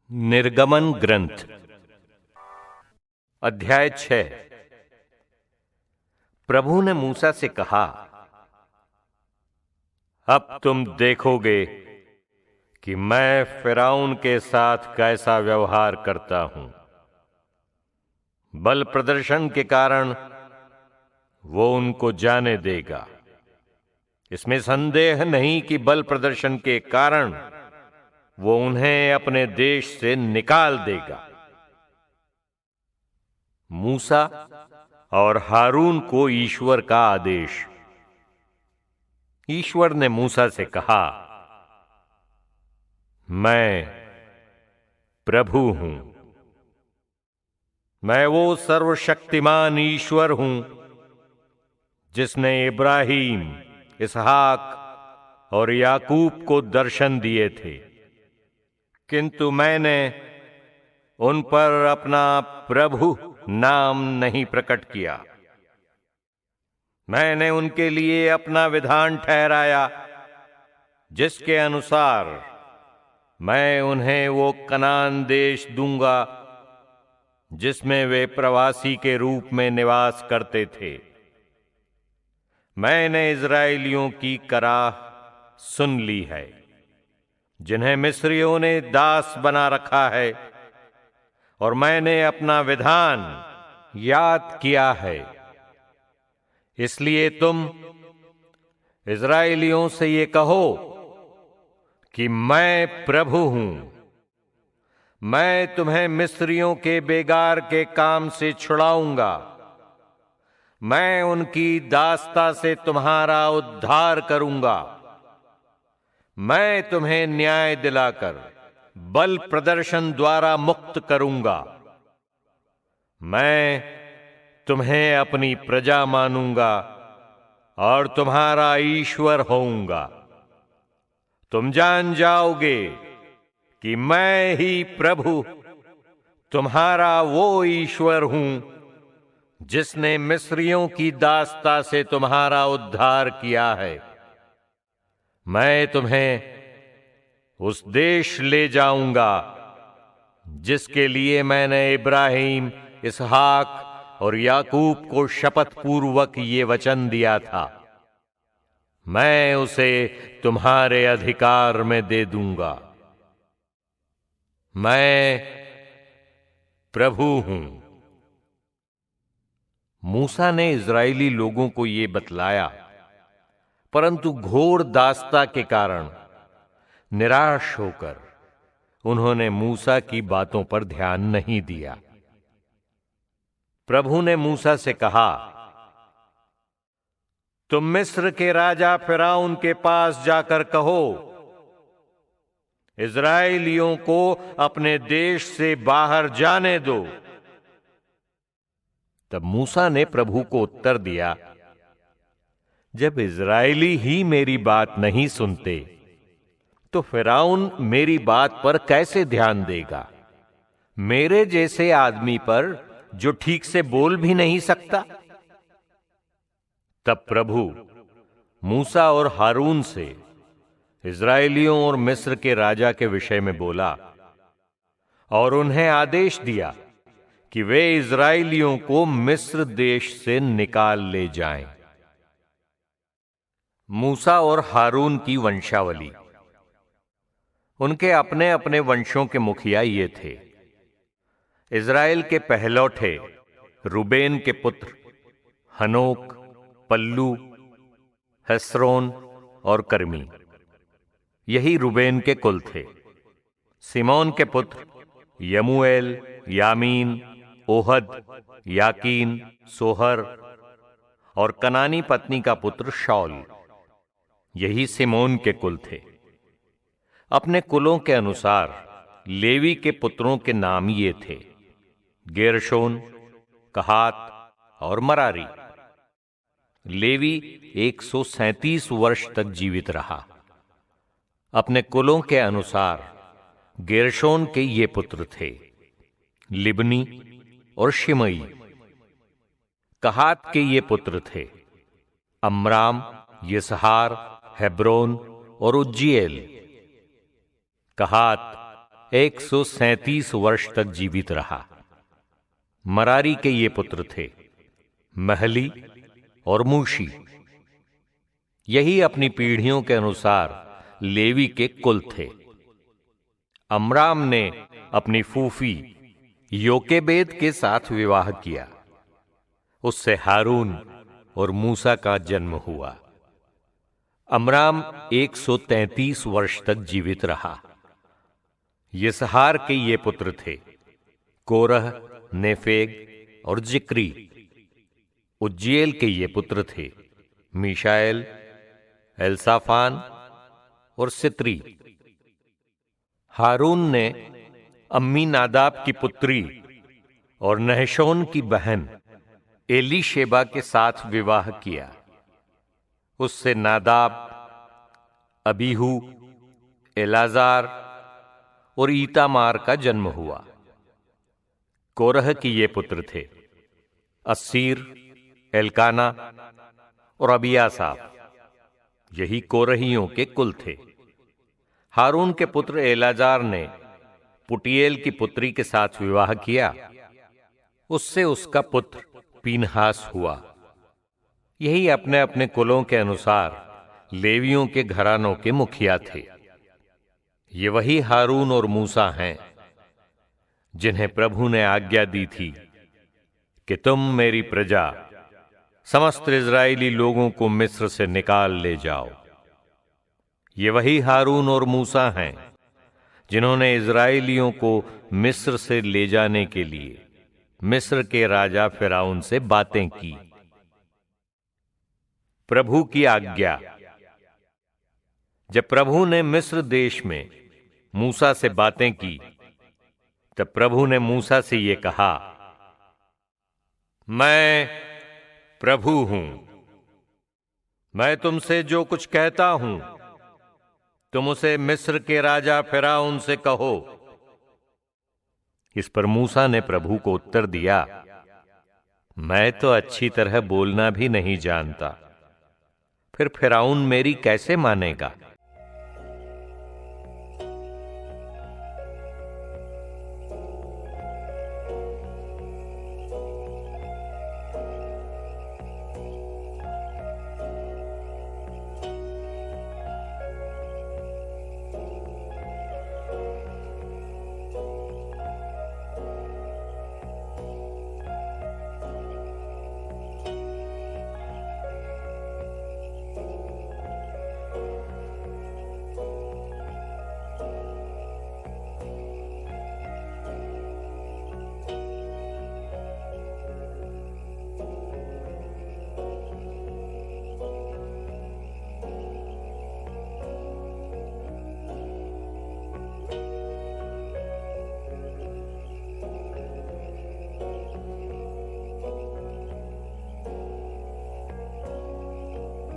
निर्गमन ग्रंथ अध्याय 6। प्रभु ने मूसा से कहा, अब तुम देखोगे कि मैं फिरौन के साथ कैसा व्यवहार करता हूं। बल प्रदर्शन के कारण वो उनको जाने देगा। इसमें संदेह नहीं कि बल प्रदर्शन के कारण वो उन्हें अपने देश से निकाल देगा। मूसा और हारून को ईश्वर का आदेश। ईश्वर ने मूसा से कहा, मैं प्रभु हूं। मैं वो सर्वशक्तिमान ईश्वर हूं जिसने इब्राहिम, इसहाक और याकूब को दर्शन दिए थे, किंतु मैंने उन पर अपना प्रभु नाम नहीं प्रकट किया। मैंने उनके लिए अपना विधान ठहराया, जिसके अनुसार मैं उन्हें वो कनान देश दूंगा जिसमें वे प्रवासी के रूप में निवास करते थे। मैंने इस्राएलियों की कराह सुन ली है, जिन्हें मिस्रियों ने दास बना रखा है, और मैंने अपना विधान याद किया है। इसलिए तुम इस्राएलियों से ये कहो कि मैं प्रभु हूं। मैं तुम्हें मिस्रियों के बेगार के काम से छुड़ाऊंगा। मैं उनकी दासता से तुम्हारा उद्धार करूंगा। मैं तुम्हें न्याय दिलाकर बल प्रदर्शन द्वारा मुक्त करूंगा। मैं तुम्हें अपनी प्रजा मानूंगा और तुम्हारा ईश्वर होऊंगा। तुम जान जाओगे कि मैं ही प्रभु तुम्हारा वो ईश्वर हूं जिसने मिस्रियों की दासता से तुम्हारा उद्धार किया है। मैं तुम्हें उस देश ले जाऊंगा जिसके लिए मैंने इब्राहिम, इसहाक और याकूब को शपथ पूर्वक ये वचन दिया था। मैं उसे तुम्हारे अधिकार में दे दूंगा। मैं प्रभु हूं। मूसा ने इस्राएली लोगों को ये बतलाया, परंतु घोर दासता के कारण निराश होकर उन्होंने मूसा की बातों पर ध्यान नहीं दिया। प्रभु ने मूसा से कहा, तुम मिस्र के राजा फिरौन के पास जाकर कहो, इस्राएलियों को अपने देश से बाहर जाने दो। तब मूसा ने प्रभु को उत्तर दिया, जब इस्राएली ही मेरी बात नहीं सुनते तो फिरौन मेरी बात पर कैसे ध्यान देगा, मेरे जैसे आदमी पर जो ठीक से बोल भी नहीं सकता। तब प्रभु मूसा और हारून से इस्राएलियों और मिस्र के राजा के विषय में बोला और उन्हें आदेश दिया कि वे इस्राएलियों को मिस्र देश से निकाल ले जाएं। मूसा और हारून की वंशावली। उनके अपने अपने वंशों के मुखिया ये थे। इस्राएल के पहलौठे रूबेन के पुत्र हनोक, पल्लू, हेस्रोन और कर्मी, यही रूबेन के कुल थे। सिमोन के पुत्र यमूएल, यामीन, ओहद, याकीन, सोहर और कनानी पत्नी का पुत्र शौल, यही सिमोन के कुल थे। अपने कुलों के अनुसार लेवी के पुत्रों के नाम ये थे, गेरशोन, कहात और मरारी। लेवी 137 वर्ष तक जीवित रहा। अपने कुलों के अनुसार गेरशोन के ये पुत्र थे, लिबनी और शिमई। कहात के ये पुत्र थे, अम्राम, यिसहार, हेब्रोन और उज्जीएल। कहात 137 वर्ष तक जीवित रहा। मरारी के ये पुत्र थे, महली और मूशी। यही अपनी पीढ़ियों के अनुसार लेवी के कुल थे। अमराम ने अपनी फूफी योकेबेद के साथ विवाह किया। उससे हारून और मूसा का जन्म हुआ। अमराम 133 वर्ष तक जीवित रहा। यिसहार के ये पुत्र थे, कोरह, नेफेग और जिक्री। उज्जीएल के ये पुत्र थे, मीशाएल, एल्साफान और सित्री। हारून ने अम्मी नादाब की पुत्री और नहशोन की बहन एलीशेबा के साथ विवाह किया। उससे नादाब, अबीहू, एलाजार और ईतामार का जन्म हुआ। कोरह की ये पुत्र थे, अस्सीर, एल्काना और अबियासाफ। यही कोरहियों के कुल थे। हारून के पुत्र एलाजार ने पुटिएल की पुत्री के साथ विवाह किया। उससे उसका पुत्र पीनहास हुआ। यही अपने अपने कुलों के अनुसार लेवियों के घरानों के मुखिया थे। ये वही हारून और मूसा हैं जिन्हें प्रभु ने आज्ञा दी थी कि तुम मेरी प्रजा समस्त इजरायली लोगों को मिस्र से निकाल ले जाओ। ये वही हारून और मूसा हैं जिन्होंने इजरायलियों को मिस्र से ले जाने के लिए मिस्र के राजा फिरौन से बातें की। प्रभु की आज्ञा। जब प्रभु ने मिस्र देश में मूसा से बातें की, तब प्रभु ने मूसा से ये कहा, मैं प्रभु हूं। मैं तुमसे जो कुछ कहता हूं, तुम उसे मिस्र के राजा फिरौन से कहो। इस पर मूसा ने प्रभु को उत्तर दिया, मैं तो अच्छी तरह बोलना भी नहीं जानता, फिर फिरौन मेरी कैसे मानेगा।